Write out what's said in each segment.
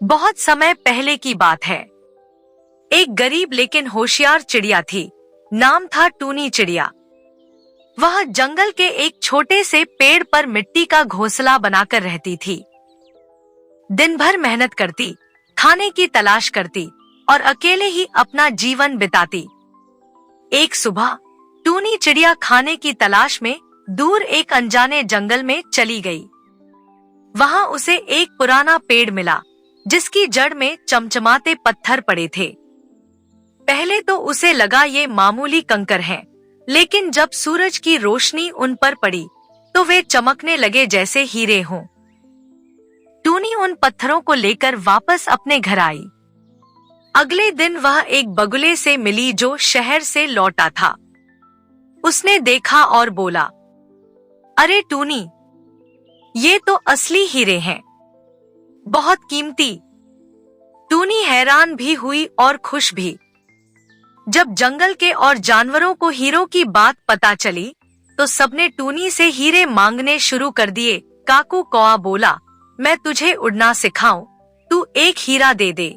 बहुत समय पहले की बात है। एक गरीब लेकिन होशियार चिड़िया थी। नाम था टूनी चिड़िया। वह जंगल के एक छोटे से पेड़ पर मिट्टी का घोंसला बनाकर रहती थी। दिन भर मेहनत करती, खाने की तलाश करती और अकेले ही अपना जीवन बिताती। एक सुबह टूनी चिड़िया खाने की तलाश में दूर एक अनजाने जंगल में चली गई। वहां उसे एक पुराना पेड़ मिला जिसकी जड़ में चमचमाते पत्थर पड़े थे। पहले तो उसे लगा ये मामूली कंकर हैं, लेकिन जब सूरज की रोशनी उन पर पड़ी तो वे चमकने लगे जैसे हीरे हों। टूनी उन पत्थरों को लेकर वापस अपने घर आई। अगले दिन वह एक बगुले से मिली जो शहर से लौटा था। उसने देखा और बोला, अरे टूनी, ये तो असली हीरे हैं, बहुत कीमती। टूनी हैरान भी हुई और खुश भी। जब जंगल के और जानवरों को हीरों की बात पता चली तो सबने टूनी से हीरे मांगने शुरू कर दिए। काकू कौआ बोला, मैं तुझे उड़ना सिखाऊं, तू एक हीरा दे दे।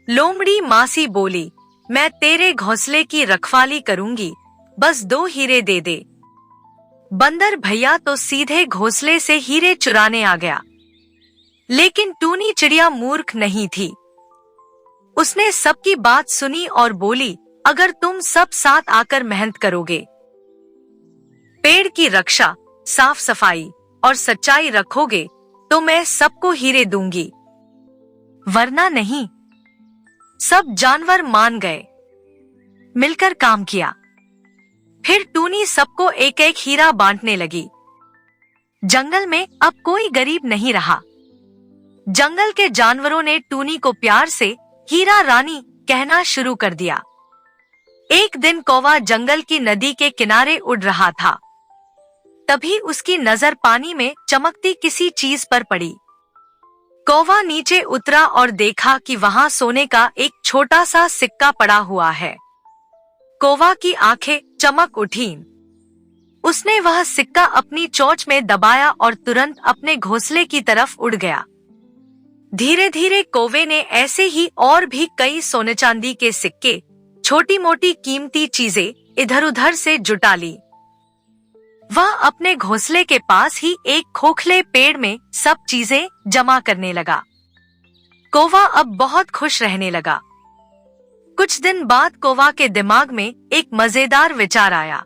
लोमड़ी मासी बोली, मैं तेरे घोंसले की रखवाली करूंगी, बस 2 हीरे दे दे। बंदर भैया तो सीधे घोंसले से हीरे चुराने आ गया। लेकिन टूनी चिड़िया मूर्ख नहीं थी। उसने सबकी बात सुनी और बोली, अगर तुम सब साथ आकर मेहनत करोगे, पेड़ की रक्षा, साफ सफाई और सच्चाई रखोगे तो मैं सबको हीरे दूंगी, वरना नहीं। सब जानवर मान गए, मिलकर काम किया। फिर टूनी सबको एक एक हीरा बांटने लगी। जंगल में अब कोई गरीब नहीं रहा। जंगल के जानवरों ने टूनी को प्यार से हीरा रानी कहना शुरू कर दिया। एक दिन कौवा जंगल की नदी के किनारे उड़ रहा था। तभी उसकी नजर पानी में चमकती किसी चीज पर पड़ी। कौवा नीचे उतरा और देखा कि वहां सोने का एक छोटा सा सिक्का पड़ा हुआ है। कौवा की आंखें चमक उठीं। उसने वह सिक्का अपनी चोंच में दबाया और तुरंत अपने घोंसले की तरफ उड़ गया। धीरे धीरे कौवे ने ऐसे ही और भी कई सोने चांदी के सिक्के, छोटी मोटी कीमती चीजें इधर उधर से जुटा ली। वह अपने घोंसले के पास ही एक खोखले पेड़ में सब चीजें जमा करने लगा। कौवा अब बहुत खुश रहने लगा। कुछ दिन बाद कौवा के दिमाग में एक मजेदार विचार आया।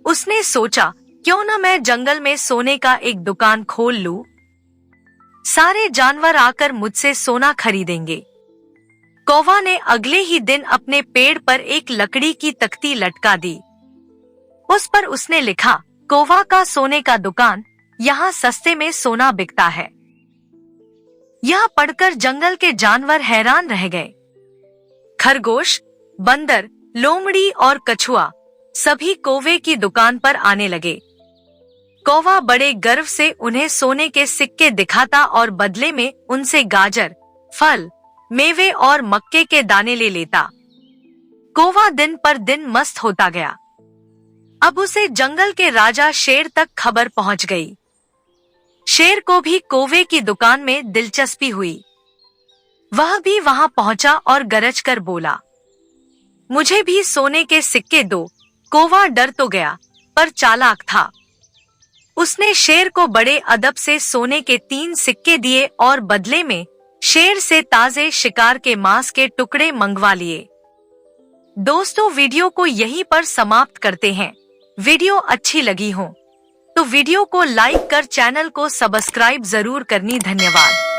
उसने सोचा, क्यों न मैं जंगल में सोने का एक दुकान खोल लूं? सारे जानवर आकर मुझसे सोना खरीदेंगे। कौवा ने अगले ही दिन अपने पेड़ पर एक लकड़ी की तख्ती लटका दी। उस पर उसने लिखा, कौवा का सोने का दुकान, यहाँ सस्ते में सोना बिकता है। यह पढ़कर जंगल के जानवर हैरान रह गए। खरगोश, बंदर, लोमड़ी और कछुआ सभी कौवे की दुकान पर आने लगे। कौवा बड़े गर्व से उन्हें सोने के सिक्के दिखाता और बदले में उनसे गाजर, फल, मेवे और मक्के के दाने ले लेता। कौवा दिन पर दिन मस्त होता गया। अब उसे जंगल के राजा शेर तक खबर पहुंच गई। शेर को भी कौवे की दुकान में दिलचस्पी हुई। वह भी वहां पहुंचा और गरज कर बोला, मुझे भी सोने के सिक्के दो। कौवा डर तो गया पर चालाक था। उसने शेर को बड़े अदब से सोने के 3 सिक्के दिए और बदले में शेर से ताजे शिकार के मांस के टुकड़े मंगवा लिए। दोस्तों, वीडियो को यहीं पर समाप्त करते हैं। वीडियो अच्छी लगी हो तो वीडियो को लाइक कर चैनल को सब्सक्राइब जरूर करनी। धन्यवाद।